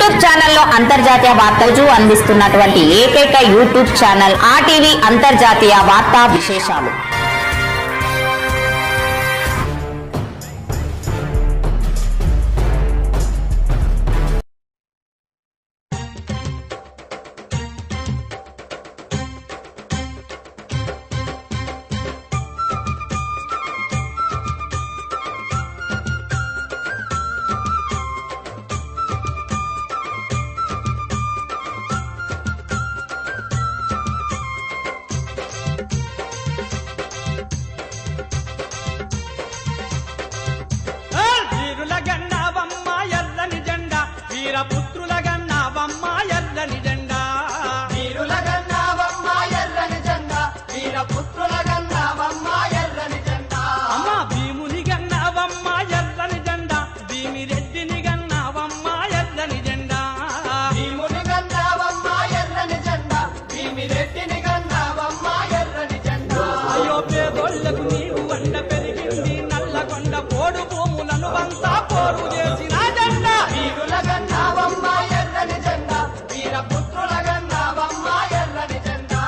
YouTube ఛానల్లో అంతర్జాతీయ వార్తలు అందిస్తున్నటువంటి ఏకైక యూట్యూబ్ ఛానల్ ఆర్టీవీ అంతర్జాతీయ వార్తా విశేషాలు. పుత్రుల గన్నావమ్మ ఎర్రని జెండా, వీరుల గన్నావమ్మ ఎర్రని జెండా, వీర పుత్రుల గన్నావమ్మ ఎర్రని జెండా. అమ్మ భీముని గన్నావమ్మ ఎర్రని జెండా, భీమిరెడ్డిని గన్నావమ్మ ఎర్రని జెండా, భీముని గన్నావమ్మ ఎర్రని జెండా, భీమిరెడ్డిని గన్నావమ్మ ఎర్రని జెండా. అయ్యో పేదోళ్లకు నీవు వండ పెరిగింది నల్లగొండ పోడు భూములను వంతా పోరు చేసిన జెండా, వీరుల గన్నావమ్మ ఎర్రని జెండా, వీర పుత్రుల గన్నావమ్మ ఎర్రని జెండా.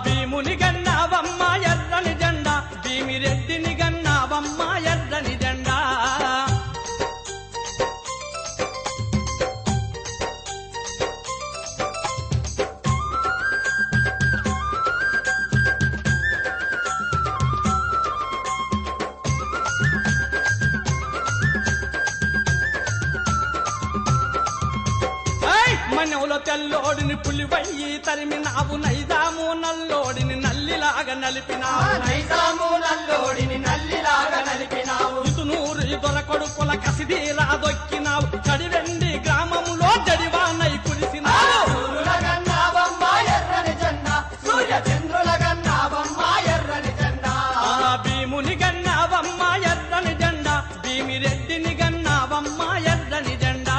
భీముని గన్నావమ్మ ఎర్రని జెండా, భీమిరెడ్డిని గన్నావమ్మ ఎర్రని జెండా. మనవుల తెల్లోడిని పులివయ్యి తరిమినావు, నైజాము నల్లోడిని నల్లిలాగా నలిపినావు, నైజాము నల్లోడిని నల్లిలాగా నలిపినావు. ఇతునూరు ఇదొర కొడుకుల కసిదీరా దొక్కినావు, చడివెండి గ్రామములో జడివానై కురిసినావు. సూర్యుల గన్నావమ్మ ఎర్రని జెండా, సూర్య చంద్రుల గన్నావమ్మ ఎర్రని జెండా. భీముని గన్నావమ్మ ఎర్రని జెండా, భీమిరెడ్డిని గన్నావమ్మ ఎర్రని జెండా.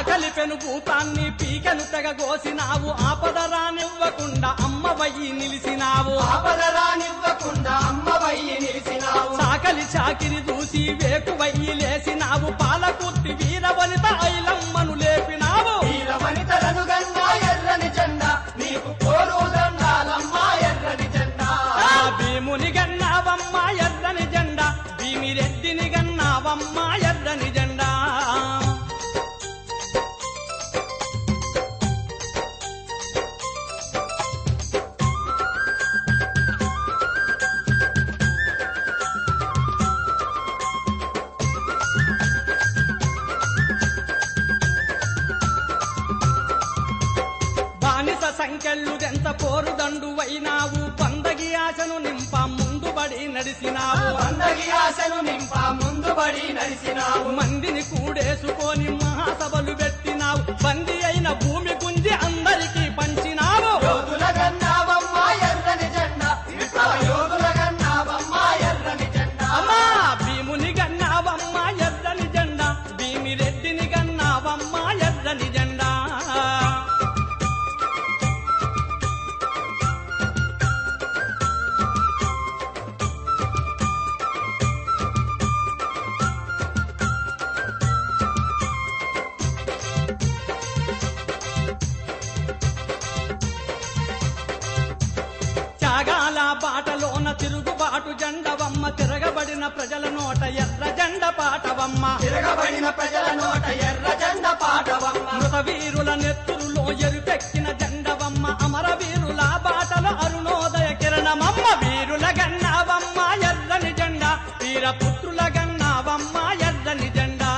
కలిపెను భూతాన్ని పీకెను తెగగోసినావు, ఆపదరానివ్వకుండా అమ్మవయ్యి నిలిసినావు, ఆపదరానివ్వకుండా అమ్మవయ్యి నిలిసినావు. సాకలి చాకిరి చూసి వేకువయ్యి లేసినావు, పాలకుర్తి వీరవనిత ఐలమ్మను లేపినావు, వీరవనితలను గన్నా ఎర్రని జెండా, నీకు కోరు దండాలమ్మ ఎర్రని జెండా. భీముని గన్నావమ్మ ఎర్రని జెండా, భీమిరెడ్డిని గన్నావమ్మ ఎర్రని జెండా. బానిస సంఖ్యలు ఎంత పోరుదండు అయినావు, వందగి ఆశను నింప ముందుబడి నడిసినావు, వందగి ఆశను నింప ముందుబడి నడిసినావు. మందిని కూడేసుకొని మహాసభలు పెట్టినావు, బంది అయిన భూమి గుంజి అందరికీ పంచినావు. యోధుల గన్నావమ్మ ఎర్రని జెండా, యోధుల గన్నావమ్మ ఎర్రని జెండా. అమ్మా భీముని గన్నావమ్మ ఎర్రని జెండా, భీమిరెడ్డిని గన్నావమ్మ ఎర్రని జెండా. త్యాగాల బాటలోన తిరుగుబాటు జెండవమ్మ, తిరగబడిన ప్రజల నోట ఎర్ర జెండ పాటవమ్మ, తిరగబడిన ప్రజల నోట ఎర్ర జెండ పాటవమ్మ. మృత వీరుల నెత్తురులో ఎరుపెక్కిన జెండవమ్మ, అమరవీరుల బాటలో అరుణోదయ కిరణమమ్మ. వీరుల గన్నావమ్మ ఎర్రని జెండా, వీరపుత్రుల గన్నావమ్మ ఎర్రని జెండా,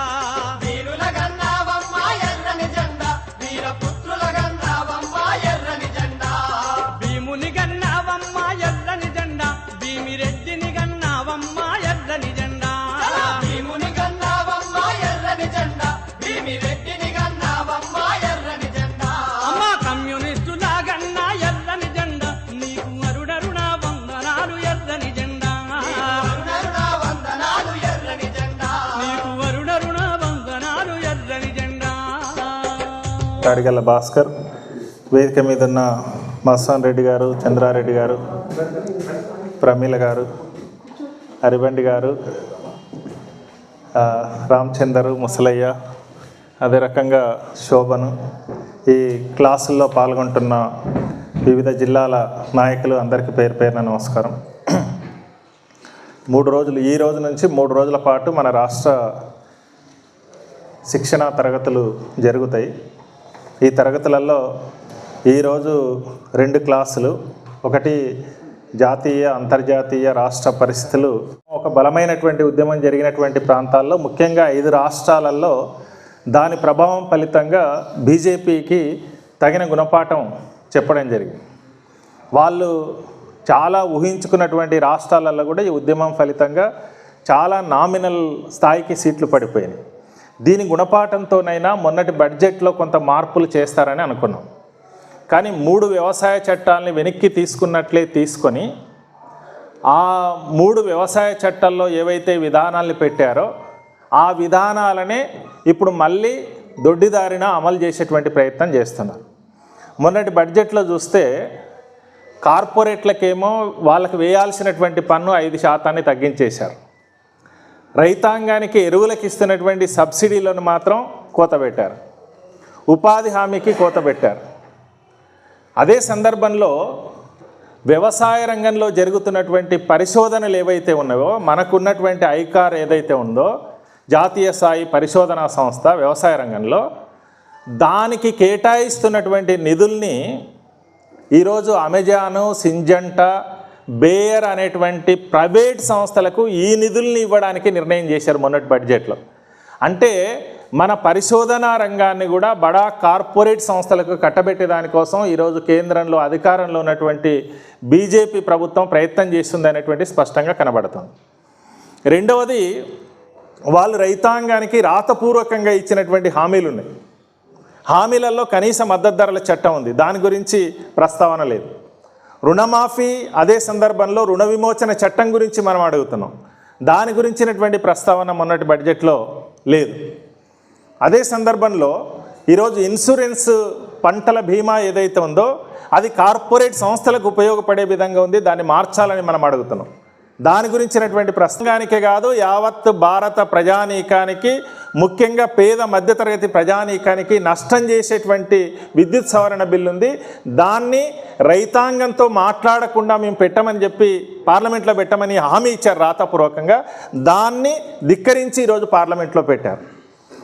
వీరుల గన్నావమ్మ ఎర్రని జెండా, వీరపుత్రుల గన్నావమ్మ ఎర్రని జెండా. భీముని గన్నావమ్మ ఎర్రని జెండా, భీమి కాడిగల్ల భాస్కర్, వేదిక మీద ఉన్న మస్తాన్ రెడ్డి గారు, చంద్రారెడ్డి గారు, ప్రమీల గారు, హరిబండి గారు, రామచందరు, ముసలయ్య, అదే రకంగా శోభను, ఈ క్లాసుల్లో పాల్గొంటున్న వివిధ జిల్లాల నాయకులు అందరికీ పేరు పేరున నమస్కారం. 3 రోజులు, ఈ రోజు నుంచి 3 రోజుల పాటు మన రాష్ట్ర శిక్షణా తరగతులు జరుగుతాయి. ఈ తరగతులలో ఈరోజు 2 క్లాసులు, ఒకటి జాతీయ అంతర్జాతీయ రాష్ట్ర పరిస్థితులు. ఒక బలమైనటువంటి ఉద్యమం జరిగినటువంటి ప్రాంతాల్లో, ముఖ్యంగా 5 రాష్ట్రాలలో దాని ప్రభావం ఫలితంగా బీజేపీకి తగిన గుణపాఠం చెప్పడం జరిగింది. వాళ్ళు చాలా ఊహించుకున్నటువంటి రాష్ట్రాలలో కూడా ఈ ఉద్యమం ఫలితంగా చాలా నామినల్ స్థాయికి సీట్లు పడిపోయినాయి. దీని గుణపాఠంతోనైనా మొన్నటి బడ్జెట్లో కొంత మార్పులు చేస్తారని అనుకున్నాం. కానీ 3 వ్యవసాయ చట్టాలని వెనక్కి తీసుకున్నట్లే తీసుకొని ఆ 3 వ్యవసాయ చట్టాల్లో ఏవైతే విధానాలు పెట్టారో ఆ విధానాలనే ఇప్పుడు మళ్ళీ దొడ్డిదారిన అమలు చేసేటువంటి ప్రయత్నం చేస్తున్నారు. మొన్నటి బడ్జెట్లో చూస్తే కార్పొరేట్లకేమో వాళ్ళకి వేయాల్సినటువంటి పన్ను 5% తగ్గించేశారు. రైతాంగానికి ఎరువులకు ఇస్తున్నటువంటి సబ్సిడీలను మాత్రం కోత పెట్టారు. ఉపాధి హామీకి కోత పెట్టారు. అదే సందర్భంలో వ్యవసాయ రంగంలో జరుగుతున్నటువంటి పరిశోధనలు ఏవైతే ఉన్నాయో, మనకున్నటువంటి ఐకార్ ఏదైతే ఉందో, జాతీయ స్థాయి పరిశోధనా సంస్థ వ్యవసాయ రంగంలో, దానికి కేటాయిస్తున్నటువంటి నిధుల్ని ఈరోజు అమెజాను, సింజంటా, బేయర్ అనేటువంటి ప్రైవేట్ సంస్థలకు ఈ నిధుల్ని ఇవ్వడానికి నిర్ణయం చేశారు మొన్నటి బడ్జెట్లో. అంటే మన పరిశోధనా రంగాన్ని కూడా బడా కార్పొరేట్ సంస్థలకు కట్టబెట్టే దానికోసం ఈరోజు కేంద్రంలో అధికారంలో ఉన్నటువంటి బీజేపీ ప్రభుత్వం ప్రయత్నం చేస్తుంది అనేటువంటి స్పష్టంగా కనబడుతుంది. రెండవది, వాళ్ళు రైతాంగానికి రాతపూర్వకంగా ఇచ్చినటువంటి హామీలు ఉన్నాయి. హామీలలో కనీస మద్దతు ధరల చట్టం ఉంది, దాని గురించి ప్రస్తావన లేదు. రుణమాఫీ, అదే సందర్భంలో రుణ విమోచన చట్టం గురించి మనం అడుగుతున్నాం, దాని గురించినటువంటి ప్రస్తావన మొన్నటి బడ్జెట్లో లేదు. అదే సందర్భంలో ఈరోజు ఇన్సూరెన్స్ పంటల బీమా ఏదైతే ఉందో అది కార్పొరేట్ సంస్థలకు ఉపయోగపడే విధంగా ఉంది, దాన్ని మార్చాలని మనం అడుగుతున్నాం. దాని గురించినటువంటి ప్రసంగానికే కాదు, యావత్ భారత ప్రజానీకానికి, ముఖ్యంగా పేద మధ్యతరగతి ప్రజానీకానికి నష్టం చేసేటువంటి విద్యుత్ సవరణ బిల్లు ఉంది. దాన్ని రైతాంగంతో మాట్లాడకుండా మేము పెట్టమని చెప్పి పార్లమెంట్లో పెట్టమని హామీ ఇచ్చారు రాతపూర్వకంగా. దాన్ని ధిక్కరించి ఈరోజు పార్లమెంట్లో పెట్టారు.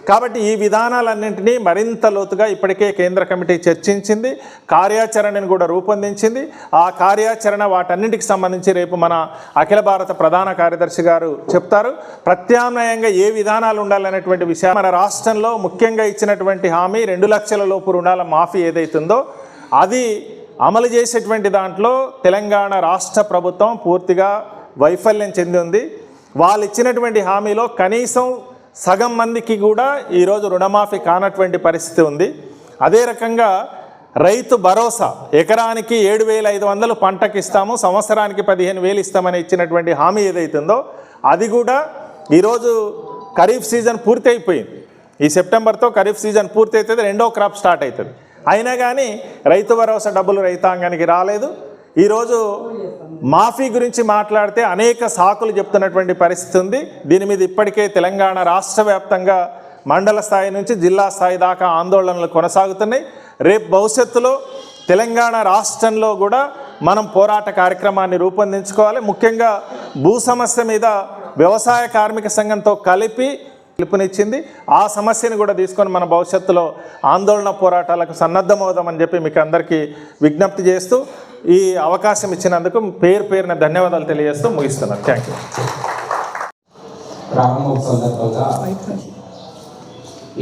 కాబట్టి ఈ విధానాలన్నింటినీ మరింత లోతుగా ఇప్పటికే కేంద్ర కమిటీ చర్చించింది, కార్యాచరణను కూడా రూపొందించింది. ఆ కార్యాచరణ వాటన్నింటికి సంబంధించి రేపు మన అఖిల భారత ప్రధాన కార్యదర్శి గారు చెప్తారు. ప్రత్యామ్నాయంగా ఏ విధానాలు ఉండాలనేటువంటి విషయం మన రాష్ట్రంలో ముఖ్యంగా ఇచ్చినటువంటి హామీ 2 లక్షల లోపు రుణాల మాఫీ ఏదైతుందో అది అమలు చేసేటువంటి దాంట్లో తెలంగాణ రాష్ట్ర ప్రభుత్వం పూర్తిగా వైఫల్యం చెంది ఉంది. వాళ్ళు ఇచ్చినటువంటి హామీలో కనీసం సగం మందికి కూడా ఈరోజు రుణమాఫీ కానటువంటి పరిస్థితి ఉంది. అదే రకంగా రైతు భరోసా, ఎకరానికి 7,500 పంటకి ఇస్తాము, సంవత్సరానికి 15,000 ఇస్తామని ఇచ్చినటువంటి హామీ ఏదైతుందో అది కూడా ఈరోజు ఖరీఫ్ సీజన్ పూర్తి అయిపోయింది. ఈ సెప్టెంబర్తో ఖరీఫ్ సీజన్ పూర్తి అవుతుంది, 2వ క్రాప్ స్టార్ట్ అవుతుంది. అయినా కానీ రైతు భరోసా డబ్బులు రైతాంగానికి రాలేదు. ఈరోజు మాఫీ గురించి మాట్లాడితే అనేక సాకులు చెప్తున్నటువంటి పరిస్థితి ఉంది. దీని మీద ఇప్పటికే తెలంగాణ రాష్ట్ర వ్యాప్తంగా మండల స్థాయి నుంచి జిల్లా స్థాయి దాకా ఆందోళనలు కొనసాగుతున్నాయి. రేపు భవిష్యత్తులో తెలంగాణ రాష్ట్రంలో కూడా మనం పోరాట కార్యక్రమాన్ని రూపొందించుకోవాలి. ముఖ్యంగా భూ సమస్య మీద వ్యవసాయ కార్మిక సంఘంతో కలిపి పిలుపునిచ్చింది. ఆ సమస్యను కూడా తీసుకొని మన భవిష్యత్తులో ఆందోళన పోరాటాలకు సన్నద్ధమవుదామని చెప్పి మీకు అందరికీ విజ్ఞప్తి చేస్తూ ఈ అవకాశం ఇచ్చినందుకు పేరున ధన్యవాదాలు తెలియజేస్తూ ముగిస్తున్నాను. Thank you. ప్రారంభం సందర్భంగా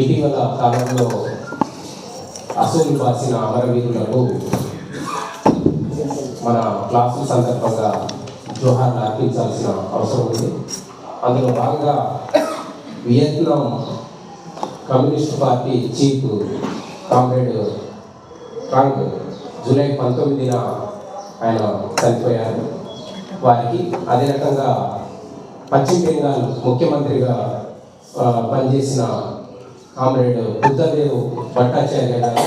ఇటీవల కాలంలో అసూలు బాసిన అమరవీరులకు మన క్లాసుల సందర్భంగా జోహార్లు అర్పించాల్సిన అవసరం ఉంది. అందులో భాగంగా Vietnam communist party chief comrade Trong July 19న ఆయన చనిపోయారు. వారికి అదే రకంగా పశ్చిమ బెంగాల్ ముఖ్యమంత్రిగా పనిచేసిన కామ్రేడ్ బుద్ధదేవ్ భట్టాచార్య గారు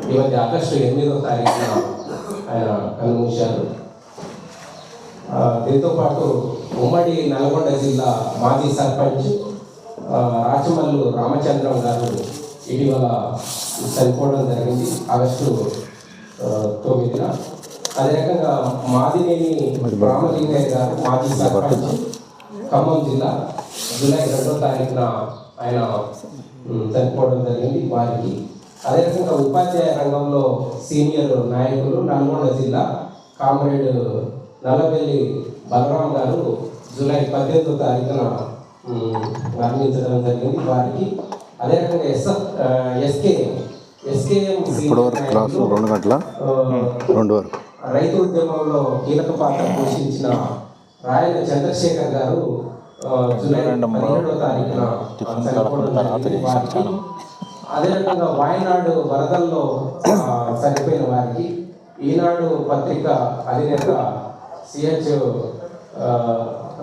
ఈ మధ్య ఆగస్టు 8వ తారీఖున ఆయన కన్నుమూశారు. దీంతో పాటు ఉమ్మడి నల్గొండ జిల్లా మాజీ సర్పంచ్ రాచమల్లు రామచంద్రం గారు ఇటీవల చనిపోవడం జరిగింది ఆగస్టు 9న. అదే రకంగా మాదినేని రామలింగయ్య గారు మాజీ సర్పంచ్ ఖమ్మం జిల్లా జూలై 2వ తారీఖున ఆయన చనిపోవడం జరిగింది వారికి. అదే రకంగా ఉపాధ్యాయ రంగంలో సీనియర్ నాయకులు నల్గొండ జిల్లా కామ్రేడ్ నల్లబెల్లి బలరాం గారు జూలై 18వ తారీఖున మరణించడం జరిగింది వారికి. అదే రకంగా ఎస్కేఎం క్లాసు 2 గంటల 2 వరకు రైతు ఉద్యమంలో కీలక పాత్ర పోషించిన రాయల చంద్రశేఖర్ గారు జూలై 17వ తారీఖున చనిపోవడం జరిగింది వారికి. అదే రకంగా వాయనాడు వరదల్లో చనిపోయిన వారికి ఈనాడు పత్రిక అధినేత సిహెచ్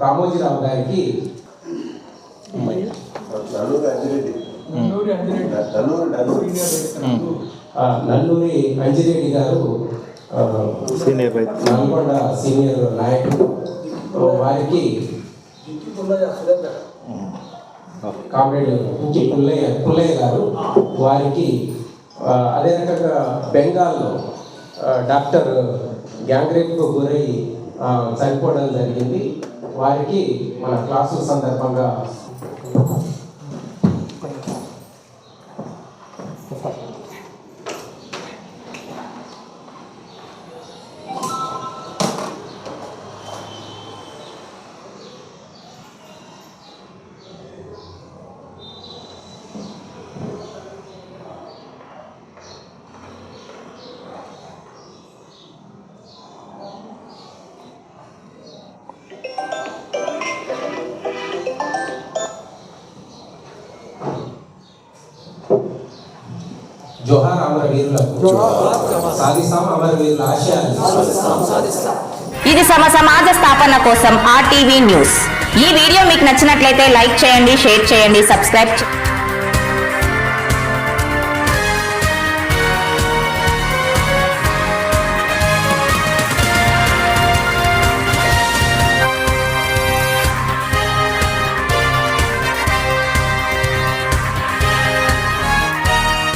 రామోజీరావు గారికి నల్లూరి అంజిరెడ్డి గారు సీనియర్ రైతు నల్గొండ సీనియర్ నాయకుడు వారికి కామ్రేడ్ పుంకి పుల్లయ్య గారు వారికి. అదే రకంగా బెంగాల్లో డాక్టర్ గ్యాంగ్రేప్కు గురై చనిపోవడం జరిగింది వారికి మన క్లాసుల సందర్భంగా జోహార్ అమరవీరులకు సాధిస్తాం అమరవీరుల ఆశయాన్ని ఇది సమాజ స్థాపన కోసం RTV న్యూస్. ఈ వీడియో మీకు నచ్చినట్లయితే లైక్ చేయండి, షేర్ చేయండి, సబ్స్క్రైబ్ చేయండి.